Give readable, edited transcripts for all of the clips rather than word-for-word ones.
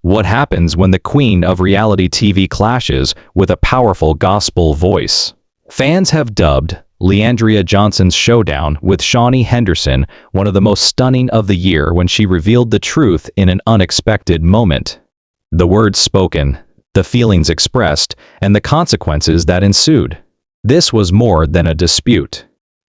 What happens when the queen of reality TV clashes with a powerful gospel voice? Fans have dubbed Leandria Johnson's showdown with Shaunie Henderson one of the most stunning of the year when she revealed the truth in an unexpected moment. The words spoken, the feelings expressed, and the consequences that ensued. This was more than a dispute.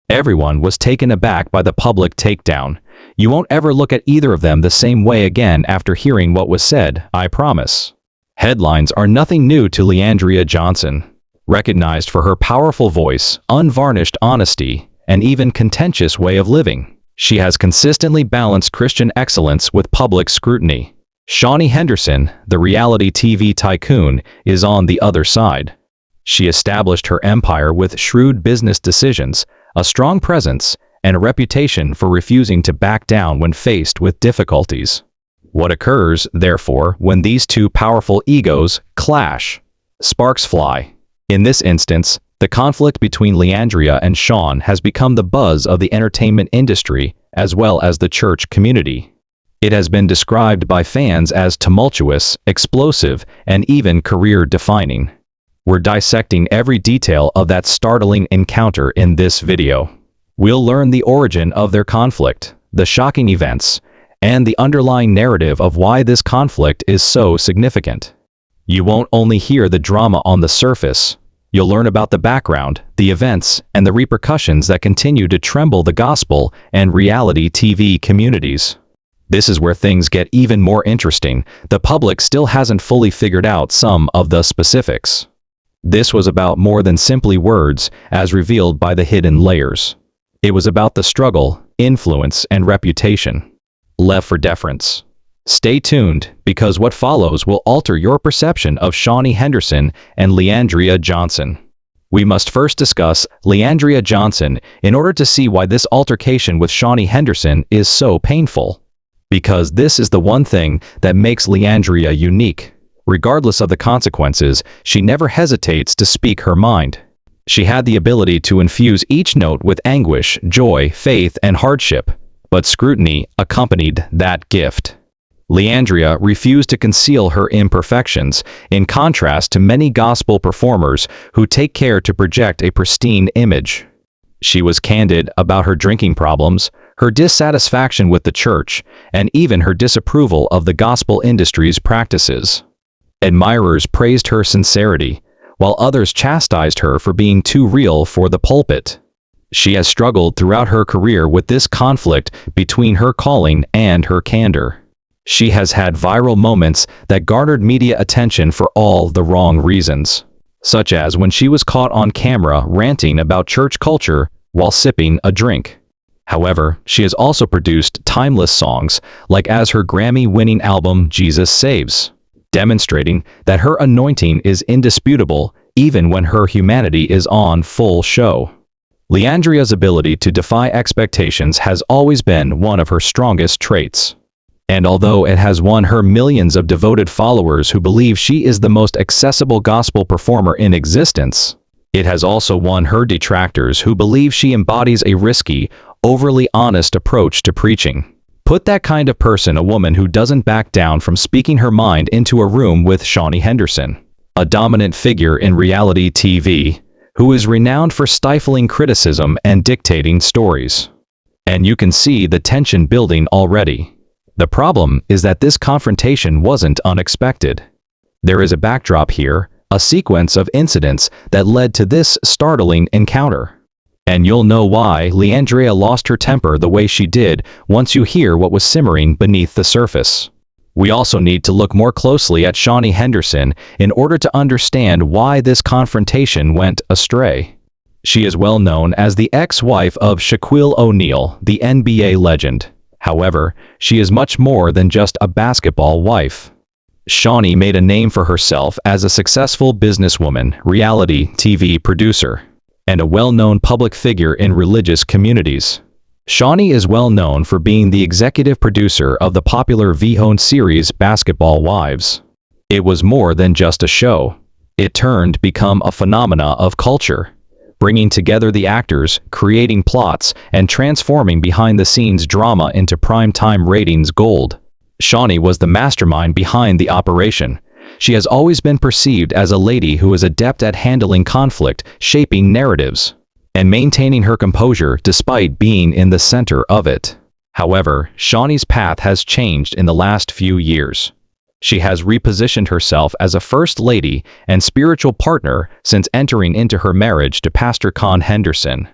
Everyone was taken aback by the public takedown. You won't ever look at either of them the same way again after hearing what was said, I promise. Headlines are nothing new to Leandria Johnson. Recognized for her powerful voice, unvarnished honesty, and even contentious way of living, she has consistently balanced Christian excellence with public scrutiny. Shaunie Henderson, the reality TV tycoon, is on the other side. She established her empire with shrewd business decisions, a strong presence, and a reputation for refusing to back down when faced with difficulties. What occurs, therefore, when these two powerful egos clash? Sparks fly. In this instance, the conflict between Leandria and Shaun has become the buzz of the entertainment industry as well as the church community. It has been described by fans as tumultuous, explosive, and even career-defining. We're dissecting every detail of that startling encounter in this video. We'll learn the origin of their conflict, the shocking events, and the underlying narrative of why this conflict is so significant. You won't only hear the drama on the surface, you'll learn about the background, the events, and the repercussions that continue to tremble the gospel and reality TV communities. This is where things get even more interesting. The public still hasn't fully figured out some of the specifics. This was about more than simply words, as revealed by the hidden layers. It was about the struggle, influence, and reputation. Left for deference. Stay tuned, because what follows will alter your perception of Shaunie Henderson and Leandria Johnson. We must first discuss Leandria Johnson in order to see why this altercation with Shaunie Henderson is so painful. Because this is the one thing that makes Leandria unique. Regardless of the consequences, she never hesitates to speak her mind. She had the ability to infuse each note with anguish, joy, faith, and hardship, but scrutiny accompanied that gift. Leandria refused to conceal her imperfections, in contrast to many gospel performers who take care to project a pristine image. She was candid about her drinking problems, her dissatisfaction with the church, and even her disapproval of the gospel industry's practices. Admirers praised her sincerity, while others chastised her for being too real for the pulpit. She has struggled throughout her career with this conflict between her calling and her candor. She has had viral moments that garnered media attention for all the wrong reasons, such as when she was caught on camera ranting about church culture while sipping a drink. However, she has also produced timeless songs, like as her Grammy-winning album Jesus Saves, demonstrating that her anointing is indisputable even when her humanity is on full show. Leandria's ability to defy expectations has always been one of her strongest traits. And although it has won her millions of devoted followers who believe she is the most accessible gospel performer in existence, it has also won her detractors who believe she embodies a risky, overly honest approach to preaching. Put that kind of person, a woman who doesn't back down from speaking her mind, into a room with Shaunie Henderson, a dominant figure in reality TV, who is renowned for stifling criticism and dictating stories. And you can see the tension building already. The problem is that this confrontation wasn't unexpected. There is a backdrop here, a sequence of incidents that led to this startling encounter. And you'll know why Leandria lost her temper the way she did once you hear what was simmering beneath the surface. We also need to look more closely at Shaunie Henderson in order to understand why this confrontation went astray. She is well known as the ex-wife of Shaquille O'Neal, the NBA legend. However, she is much more than just a basketball wife. Shaunie made a name for herself as a successful businesswoman, reality TV producer, and a well-known public figure in religious communities. Shaunie is well known for being the executive producer of the popular VH1 series Basketball Wives. It was more than just a show. It turned become a phenomena of culture, bringing together the actors, creating plots, and transforming behind-the-scenes drama into prime-time ratings gold. Shaunie was the mastermind behind the operation. She has always been perceived as a lady who is adept at handling conflict, shaping narratives, and maintaining her composure despite being in the center of it. However, Shaunie's path has changed in the last few years. She has repositioned herself as a first lady and spiritual partner since entering into her marriage to Pastor Con Henderson.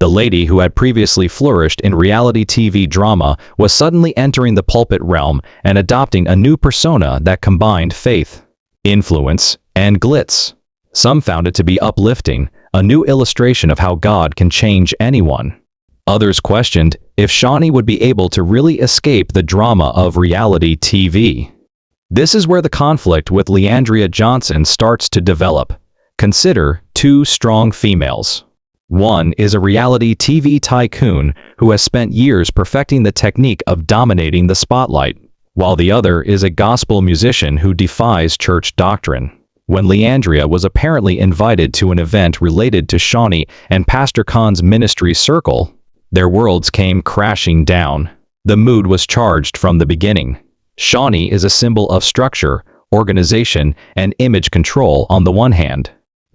The lady who had previously flourished in reality TV drama was suddenly entering the pulpit realm and adopting a new persona that combined faith, influence, and glitz. Some found it to be uplifting, a new illustration of how God can change anyone. Others questioned if Shaunie would be able to really escape the drama of reality TV. This is where the conflict with Leandria Johnson starts to develop. Consider two strong females. One is a reality TV tycoon who has spent years perfecting the technique of dominating the spotlight, while the other is a gospel musician who defies church doctrine. When Leandria was apparently invited to an event related to Shaunie and Pastor Con's ministry circle, their worlds came crashing down. The mood was charged from the beginning. Shaunie is a symbol of structure, organization, and image control on the one hand.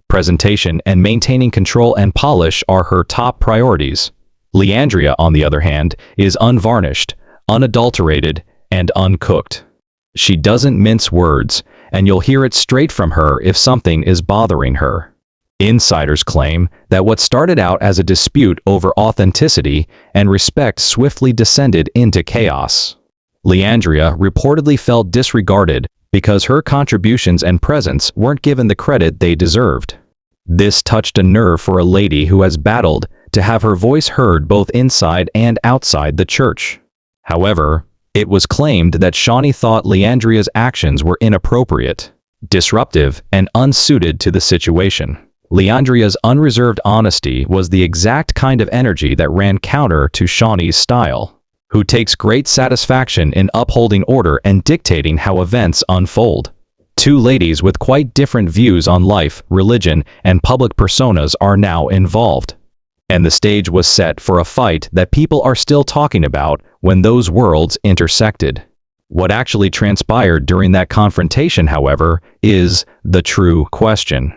Presentation and maintaining control and polish are her top priorities. Leandria, on the other hand, is unvarnished, unadulterated, and uncooked. She doesn't mince words, and you'll hear it straight from her if something is bothering her. Insiders claim that what started out as a dispute over authenticity and respect swiftly descended into chaos. Leandria reportedly felt disregarded because her contributions and presence weren't given the credit they deserved. This touched a nerve for a lady who has battled to have her voice heard both inside and outside the church. However, it was claimed that Shaunie thought Leandria's actions were inappropriate, disruptive, and unsuited to the situation. Leandria's unreserved honesty was the exact kind of energy that ran counter to Shaunie's style, who takes great satisfaction in upholding order and dictating how events unfold. Two ladies with quite different views on life, religion, and public personas are now involved. And the stage was set for a fight that people are still talking about when those worlds intersected. What actually transpired during that confrontation, however, is the true question.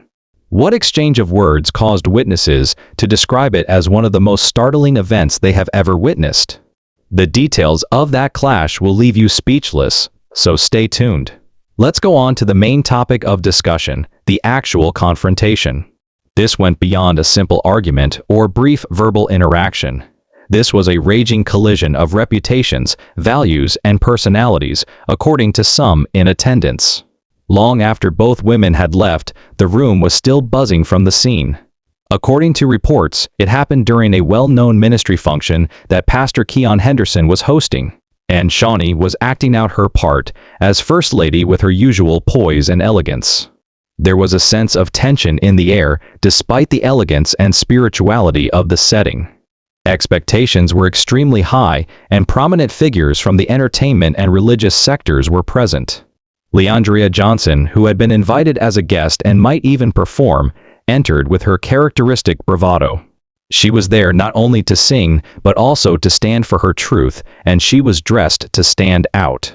What exchange of words caused witnesses to describe it as one of the most startling events they have ever witnessed? The details of that clash will leave you speechless, so stay tuned. Let's go on to the main topic of discussion, the actual confrontation. This went beyond a simple argument or brief verbal interaction. This was a raging collision of reputations, values, and personalities, according to some in attendance. Long after both women had left, the room was still buzzing from the scene. According to reports, it happened during a well-known ministry function that Pastor Con Henderson was hosting, and Shaunie was acting out her part as First Lady with her usual poise and elegance. There was a sense of tension in the air despite the elegance and spirituality of the setting. Expectations were extremely high, and prominent figures from the entertainment and religious sectors were present. Leandria Johnson, who had been invited as a guest and might even perform, entered with her characteristic bravado. She was there not only to sing, but also to stand for her truth, and she was dressed to stand out.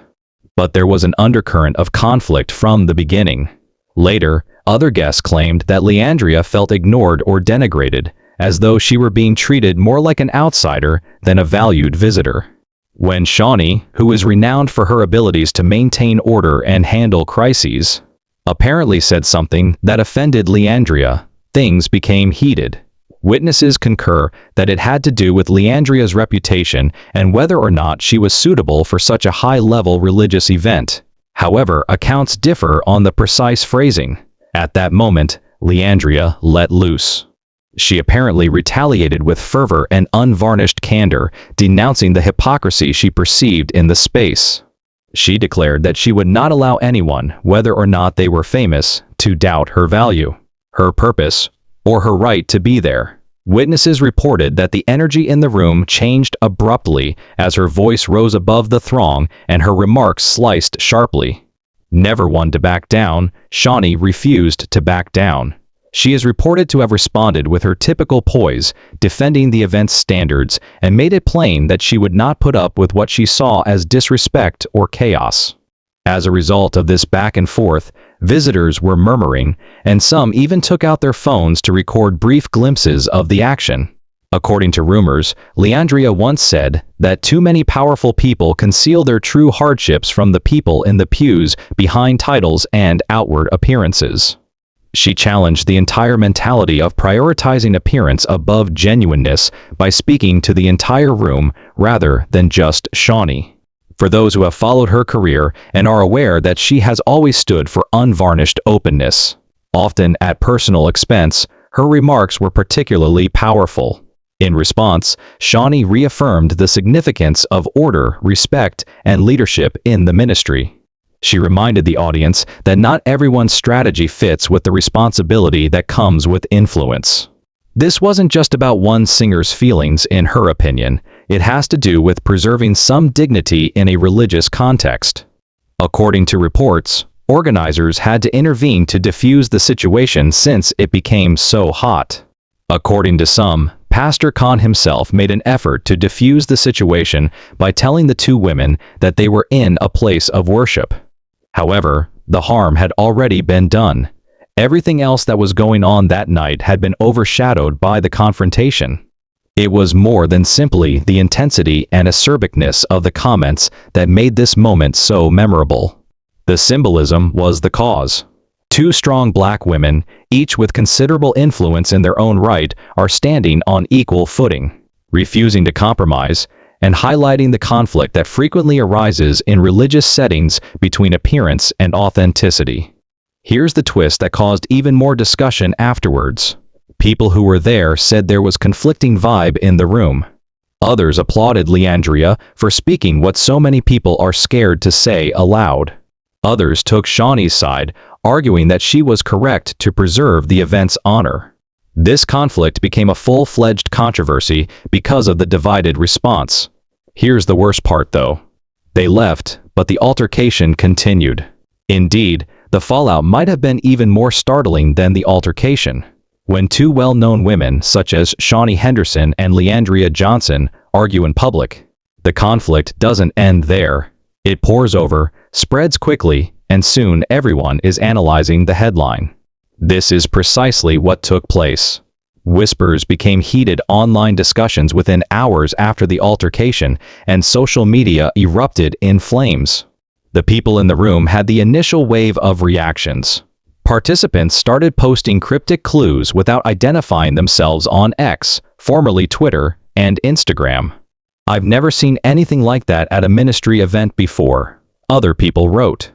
But there was an undercurrent of conflict from the beginning. Later, other guests claimed that Leandria felt ignored or denigrated, as though she were being treated more like an outsider than a valued visitor. When Shaunie, who is renowned for her abilities to maintain order and handle crises, apparently said something that offended Leandria, things became heated. Witnesses concur that it had to do with Leandria's reputation and whether or not she was suitable for such a high-level religious event. However, accounts differ on the precise phrasing. At that moment, Leandria let loose. She apparently retaliated with fervor and unvarnished candor, denouncing the hypocrisy she perceived in the space. She declared that she would not allow anyone, whether or not they were famous, to doubt her value, her purpose, or her right to be there. Witnesses reported that the energy in the room changed abruptly as her voice rose above the throng and her remarks sliced sharply. Never one to back down, Shaunie refused to back down. She is reported to have responded with her typical poise, defending the event's standards, and made it plain that she would not put up with what she saw as disrespect or chaos. As a result of this back and forth, visitors were murmuring, and some even took out their phones to record brief glimpses of the action. According to rumors, Leandria once said that too many powerful people conceal their true hardships from the people in the pews behind titles and outward appearances. She challenged the entire mentality of prioritizing appearance above genuineness by speaking to the entire room rather than just Shaunie. For those who have followed her career and are aware that she has always stood for unvarnished openness, often at personal expense, her remarks were particularly powerful. In response, Shaunie reaffirmed the significance of order, respect, and leadership in the ministry. She reminded the audience that not everyone's strategy fits with the responsibility that comes with influence. This wasn't just about one singer's feelings, in her opinion. It has to do with preserving some dignity in a religious context. According to reports, organizers had to intervene to defuse the situation since it became so hot. According to some, Pastor Khan himself made an effort to defuse the situation by telling the two women that they were in a place of worship. However, the harm had already been done. Everything else that was going on that night had been overshadowed by the confrontation. It was more than simply the intensity and acerbic-ness of the comments that made this moment so memorable. The symbolism was the cause. Two strong black women, each with considerable influence in their own right, are standing on equal footing, refusing to compromise, and highlighting the conflict that frequently arises in religious settings between appearance and authenticity. Here's the twist that caused even more discussion afterwards. People who were there said there was conflicting vibe in the room. Others applauded Leandria for speaking what so many people are scared to say aloud. Others took Shaunie's side, arguing that she was correct to preserve the event's honor. This conflict became a full-fledged controversy because of the divided response. Here's the worst part, though. They left, but the altercation continued. Indeed, the fallout might have been even more startling than the altercation. When two well-known women, such as Shaunie Henderson and Leandria Johnson, argue in public, the conflict doesn't end there. It pours over, spreads quickly, and soon everyone is analyzing the headline. This is precisely what took place. Whispers became heated online discussions within hours after the altercation, and social media erupted in flames. The people in the room had the initial wave of reactions. Participants started posting cryptic clues without identifying themselves on X, formerly Twitter, and Instagram. "I've never seen anything like that at a ministry event before," other people wrote.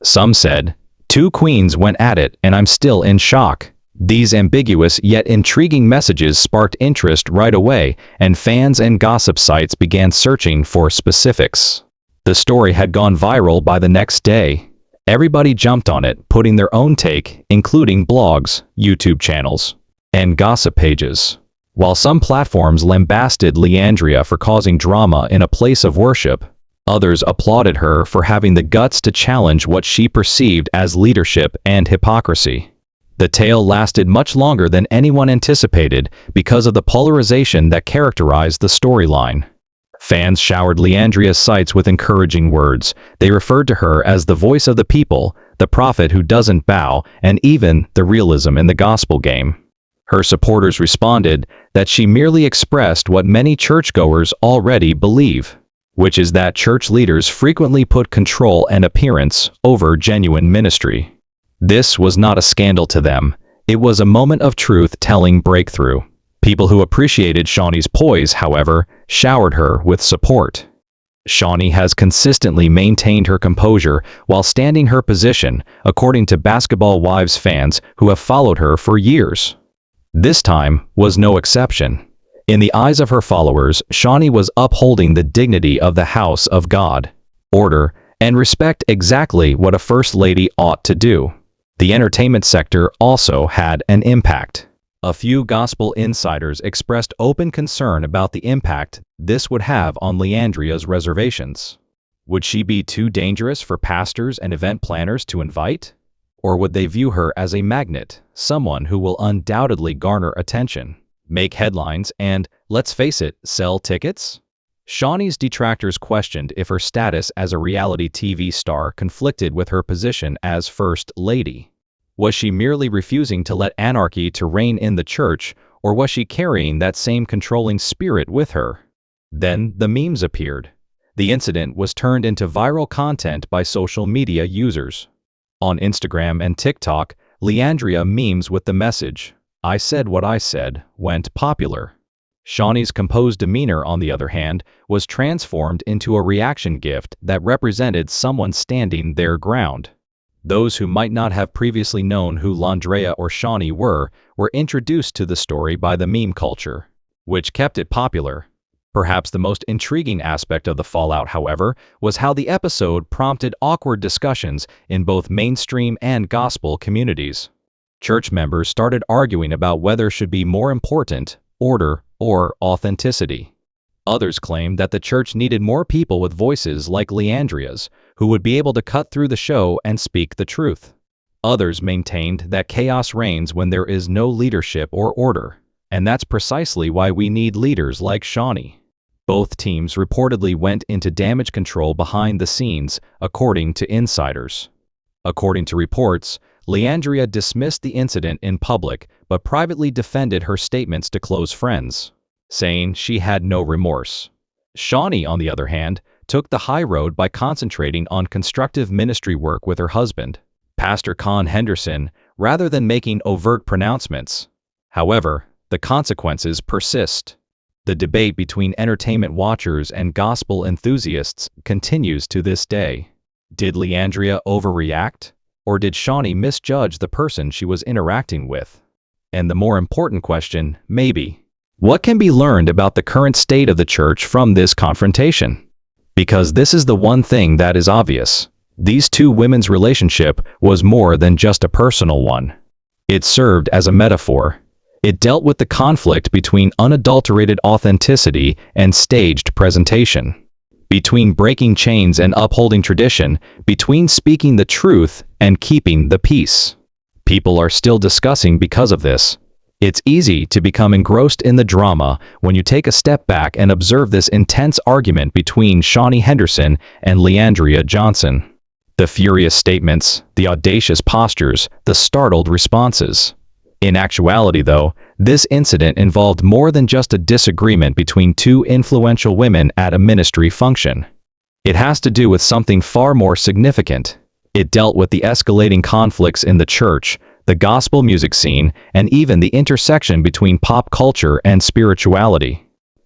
Some said, "Two queens went at it and I'm still in shock." These ambiguous yet intriguing messages sparked interest right away, and fans and gossip sites began searching for specifics. The story had gone viral by the next day. Everybody jumped on it, putting their own take, including blogs, YouTube channels, and gossip pages. While some platforms lambasted Leandria for causing drama in a place of worship, others applauded her for having the guts to challenge what she perceived as leadership and hypocrisy. The tale lasted much longer than anyone anticipated because of the polarization that characterized the storyline. Fans showered Leandria's sites with encouraging words. They referred to her as the voice of the people, the prophet who doesn't bow, and even the realism in the gospel game. Her supporters responded that she merely expressed what many churchgoers already believe, which is that church leaders frequently put control and appearance over genuine ministry. This was not a scandal to them. It was a moment of truth-telling breakthrough. People who appreciated Shaunie's poise, however, showered her with support. Shaunie has consistently maintained her composure while standing her position, according to Basketball Wives fans who have followed her for years. This time was no exception. In the eyes of her followers, Shaunie was upholding the dignity of the house of God, order, and respect, exactly what a First Lady ought to do. The entertainment sector also had an impact. A few gospel insiders expressed open concern about the impact this would have on Leandria's reservations. Would she be too dangerous for pastors and event planners to invite? Or would they view her as a magnet, someone who will undoubtedly garner attention, make headlines, and, let's face it, sell tickets? Shaunie's detractors questioned if her status as a reality TV star conflicted with her position as First Lady. Was she merely refusing to let anarchy to reign in the church, or was she carrying that same controlling spirit with her? Then the memes appeared. The incident was turned into viral content by social media users. On Instagram and TikTok, Leandria memes with the message, "I said what I said," went popular. Shaunie's composed demeanor, on the other hand, was transformed into a reaction gift that represented someone standing their ground. Those who might not have previously known who Leandria or Shaunie were introduced to the story by the meme culture, which kept it popular. Perhaps the most intriguing aspect of the fallout, however, was how the episode prompted awkward discussions in both mainstream and gospel communities. Church members started arguing about whether should be more important, order or authenticity. Others claimed that the church needed more people with voices like Leandria's, who would be able to cut through the show and speak the truth. Others maintained that chaos reigns when there is no leadership or order, and that's precisely why we need leaders like Shaunie. Both teams reportedly went into damage control behind the scenes, according to insiders. According to reports, Leandria dismissed the incident in public, but privately defended her statements to close friends, saying she had no remorse. Shaunie, on the other hand, took the high road by concentrating on constructive ministry work with her husband, Pastor Shaunie Henderson, rather than making overt pronouncements. However, the consequences persist. The debate between entertainment watchers and gospel enthusiasts continues to this day. Did Leandria overreact? Or did Shaunie misjudge the person she was interacting with? And the more important question, maybe, what can be learned about the current state of the church from this confrontation? Because this is the one thing that is obvious. These two women's relationship was more than just a personal one. It served as a metaphor. It dealt with the conflict between unadulterated authenticity and staged presentation, between breaking chains and upholding tradition, between speaking the truth and keeping the peace. People are still discussing because of this. It's easy to become engrossed in the drama when you take a step back and observe this intense argument between Shaunie Henderson and Leandria Johnson. The furious statements, the audacious postures, the startled responses. In actuality, though, this incident involved more than just a disagreement between two influential women at a ministry function. It has to do with something far more significant. It dealt with the escalating conflicts in the church, the gospel music scene, and even the intersection between pop culture and spirituality.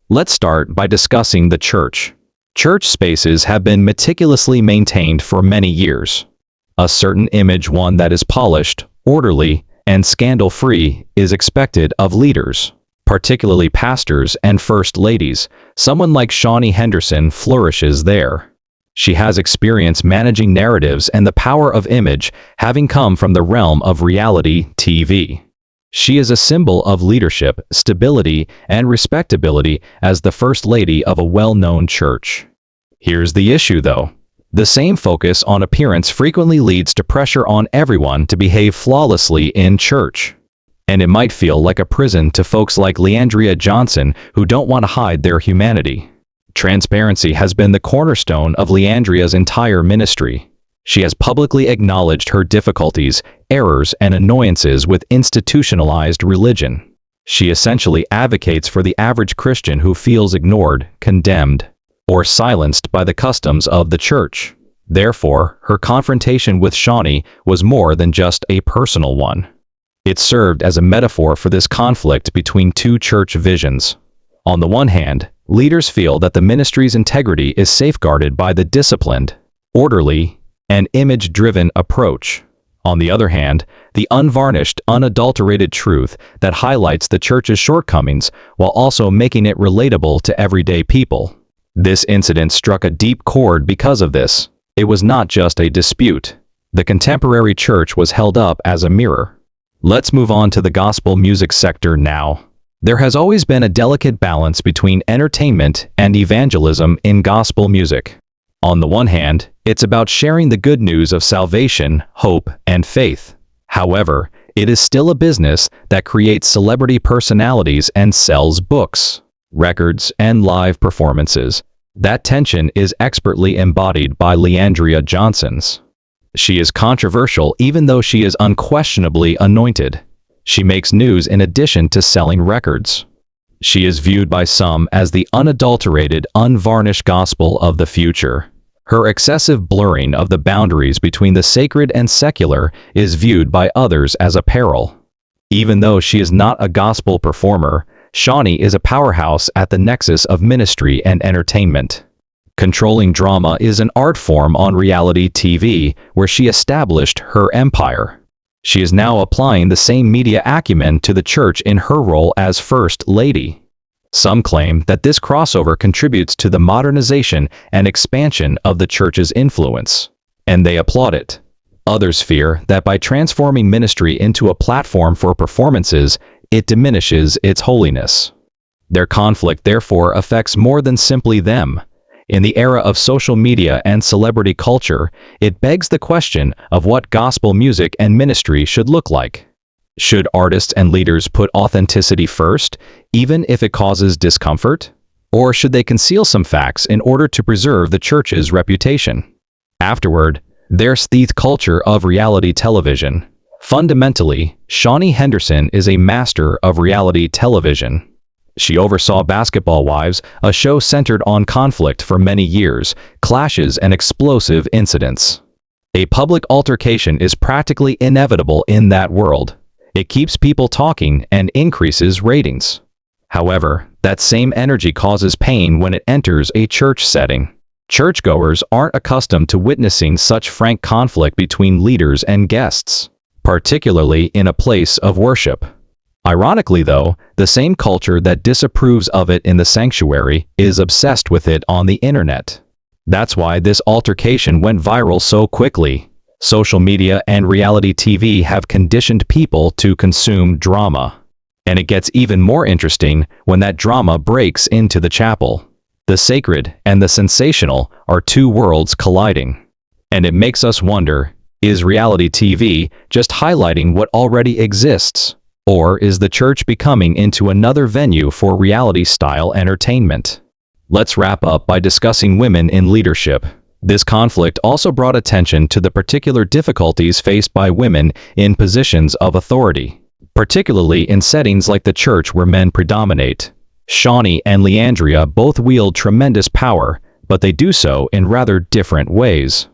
Let's start by discussing the church. Church spaces have been meticulously maintained for many years. A certain image, one that is polished, orderly, and scandal-free, is expected of leaders, particularly pastors and first ladies. Someone like Shaunie Henderson flourishes there. She has experience managing narratives and the power of image, having come from the realm of reality TV. She is a symbol of leadership, stability, and respectability as the first lady of a well-known church. Here's the issue, though. The same focus on appearance frequently leads to pressure on everyone to behave flawlessly in church. And it might feel like a prison to folks like Leandria Johnson who don't want to hide their humanity. Transparency has been the cornerstone of Leandria's entire ministry. She has publicly acknowledged her difficulties, errors, and annoyances with institutionalized religion. She essentially advocates for the average Christian who feels ignored, condemned, or silenced by the customs of the church. Therefore, her confrontation with Shaunie was more than just a personal one. It served as a metaphor for this conflict between two church visions. On the one hand, leaders feel that the ministry's integrity is safeguarded by the disciplined, orderly, and image-driven approach. On the other hand, the unvarnished, unadulterated truth that highlights the church's shortcomings while also making it relatable to everyday people. This incident struck a deep chord because of this. It was not just a dispute. The contemporary church was held up as a mirror. Let's move on to the gospel music sector now. There has always been a delicate balance between entertainment and evangelism in gospel music. On the one hand, it's about sharing the good news of salvation, hope, and faith. However, it is still a business that creates celebrity personalities and sells books, records, and live performances. That tension is expertly embodied by Leandria Johnson. She is controversial even though she is unquestionably anointed. She makes news in addition to selling records. She is viewed by some as the unadulterated, unvarnished gospel of the future. Her excessive blurring of the boundaries between the sacred and secular is viewed by others as a peril. Even though she is not a gospel performer, Shaunie is a powerhouse at the nexus of ministry and entertainment. Controlling drama is an art form on reality TV where she established her empire. She is now applying the same media acumen to the church in her role as First Lady. Some claim that this crossover contributes to the modernization and expansion of the church's influence, and they applaud it. Others fear that by transforming ministry into a platform for performances, it diminishes its holiness. Their conflict therefore affects more than simply them. In the era of social media and celebrity culture, it begs the question of what gospel music and ministry should look like. Should artists and leaders put authenticity first, even if it causes discomfort? Or should they conceal some facts in order to preserve the church's reputation? Afterward, there's the culture of reality television. Fundamentally, Shaunie Henderson is a master of reality television. She oversaw Basketball Wives, a show centered on conflict for many years, clashes, and explosive incidents. A public altercation is practically inevitable in that world. It keeps people talking and increases ratings. However, that same energy causes pain when it enters a church setting. Churchgoers aren't accustomed to witnessing such frank conflict between leaders and guests, particularly in a place of worship. Ironically though, the same culture that disapproves of it in the sanctuary is obsessed with it on the internet. That's why this altercation went viral so quickly. Social media and reality TV have conditioned people to consume drama. And it gets even more interesting when that drama breaks into the chapel. The sacred and the sensational are two worlds colliding. And it makes us wonder, is reality TV just highlighting what already exists? Or is the church becoming into another venue for reality-style entertainment? Let's wrap up by discussing women in leadership. This conflict also brought attention to the particular difficulties faced by women in positions of authority, particularly in settings like the church where men predominate. Shaunie and Leandria both wield tremendous power, but they do so in rather different ways.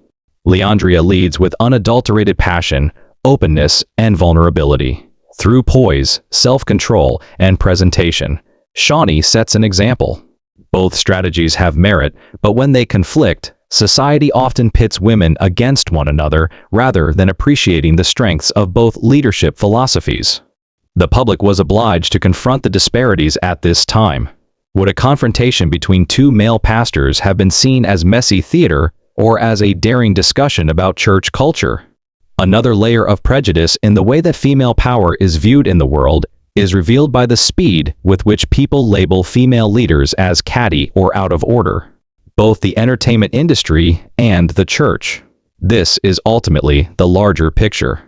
Leandria leads with unadulterated passion, openness, and vulnerability. Through poise, self-control, and presentation, Shaunie sets an example. Both strategies have merit, but when they conflict, society often pits women against one another rather than appreciating the strengths of both leadership philosophies. The public was obliged to confront the disparities at this time. Would a confrontation between two male pastors have been seen as messy theater or as a daring discussion about church culture? Another layer of prejudice in the way that female power is viewed in the world is revealed by the speed with which people label female leaders as catty or out of order. Both the entertainment industry and the church. This is ultimately the larger picture.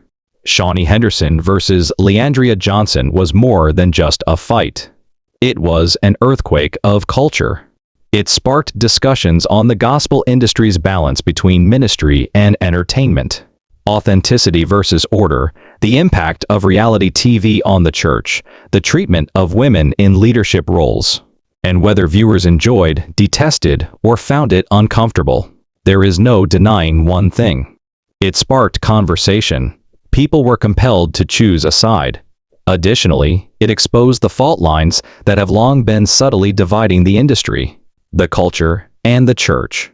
Shaunie Henderson versus Leandria Johnson was more than just a fight. It was an earthquake of culture. It sparked discussions on the gospel industry's balance between ministry and entertainment. Authenticity versus order, the impact of reality TV on the church, the treatment of women in leadership roles, and whether viewers enjoyed, detested, or found it uncomfortable. There is no denying one thing. It sparked conversation. People were compelled to choose a side. Additionally, it exposed the fault lines that have long been subtly dividing the industry, the culture, and the church.